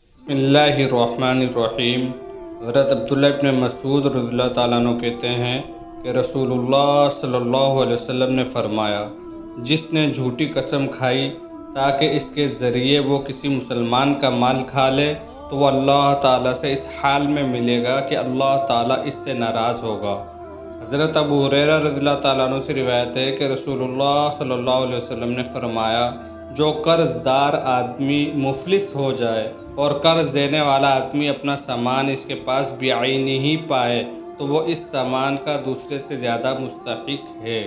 بسم اللہ الرحمن الرحیم۔ حضرت عبداللہ ابن مسعود رضی اللہ تعالیٰ عنہ کہتے ہیں کہ رسول اللہ صلی اللہ علیہ وسلم نے فرمایا، جس نے جھوٹی قسم کھائی تاکہ اس کے ذریعے وہ کسی مسلمان کا مال کھا لے تو وہ اللہ تعالیٰ سے اس حال میں ملے گا کہ اللہ تعالیٰ اس سے ناراض ہوگا۔ حضرت ابو ہریرہ رضی اللہ تعالیٰ عنہ سے روایت ہے کہ رسول اللہ صلی اللہ علیہ وسلم نے فرمایا، جو قرض دار آدمی مفلس ہو جائے اور قرض دینے والا آدمی اپنا سامان اس کے پاس بعینی ہی پائے تو وہ اس سامان کا دوسرے سے زیادہ مستحق ہے۔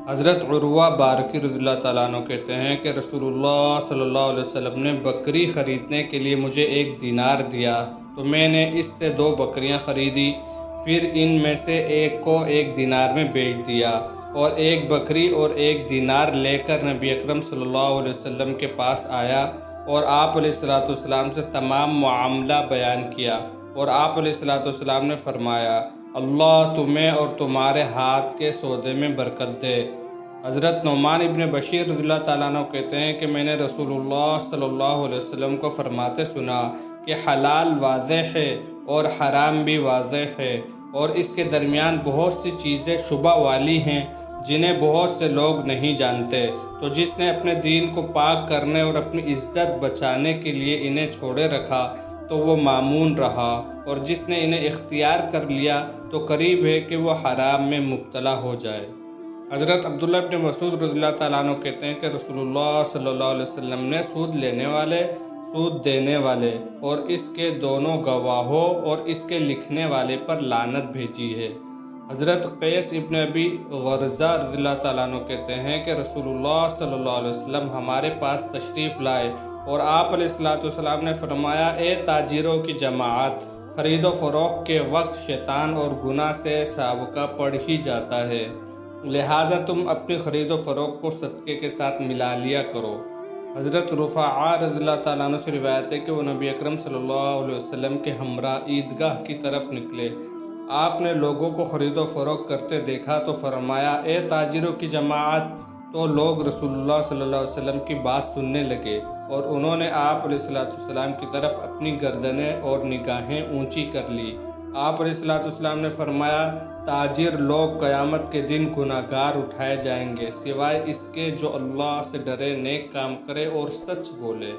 حضرت عروہ بارقی رضی اللہ تعالیٰ عنہ کہتے ہیں کہ رسول اللہ صلی اللہ علیہ وسلم نے بکری خریدنے کے لیے مجھے 1 دینار دیا تو میں نے اس سے 2 بکریاں خریدی، پھر ان میں سے ایک کو 1 دینار میں بیچ دیا اور 1 بکری اور 1 دینار لے کر نبی اکرم صلی اللہ علیہ وسلم کے پاس آیا اور آپ علیہ السلام سے تمام معاملہ بیان کیا اور آپ علیہ السلام نے فرمایا، اللہ تمہیں اور تمہارے ہاتھ کے سودے میں برکت دے۔ حضرت نعمان ابن بشیر رضی اللہ تعالیٰ عنہ کہتے ہیں کہ میں نے رسول اللہ صلی اللہ علیہ وسلم کو فرماتے سنا کہ حلال واضح ہے اور حرام بھی واضح ہے اور اس کے درمیان بہت سی چیزیں شبہ والی ہیں جنہیں بہت سے لوگ نہیں جانتے، تو جس نے اپنے دین کو پاک کرنے اور اپنی عزت بچانے کے لیے انہیں چھوڑے رکھا تو وہ مامون رہا، اور جس نے انہیں اختیار کر لیا تو قریب ہے کہ وہ حرام میں مبتلا ہو جائے۔ حضرت عبداللہ ابن مسعود رضی اللہ تعالیٰ عنہ کہتے ہیں کہ رسول اللہ صلی اللہ علیہ وسلم نے سود لینے والے، سود دینے والے اور اس کے دونوں گواہوں اور اس کے لکھنے والے پر لعنت بھیجی ہے۔ حضرت قیس ابن ابی غرزہ رضی اللہ تعالیٰ عنہ کہتے ہیں کہ رسول اللہ صلی اللہ علیہ وسلم ہمارے پاس تشریف لائے اور آپ علیہ السلام نے فرمایا، اے تاجروں کی جماعت، خرید و فروخت کے وقت شیطان اور گناہ سے سابقہ پڑ ہی جاتا ہے، لہٰذا تم اپنی خرید و فروخت کو صدقے کے ساتھ ملا لیا کرو۔ حضرت رفاعہ رضی اللہ تعالیٰ عنہ سے روایت ہے کہ وہ نبی اکرم صلی اللہ علیہ وسلم کے ہمراہ عیدگاہ کی طرف نکلے، آپ نے لوگوں کو خرید و فروخت کرتے دیکھا تو فرمایا، اے تاجروں کی جماعت، تو لوگ رسول اللہ صلی اللہ علیہ وسلم کی بات سننے لگے اور انہوں نے آپ علیہ السلام کی طرف اپنی گردنیں اور نگاہیں اونچی کر لی۔ آپ علیہ السلام نے فرمایا، تاجر لوگ قیامت کے دن گناہگار اٹھائے جائیں گے سوائے اس کے جو اللہ سے ڈرے، نیک کام کرے اور سچ بولے۔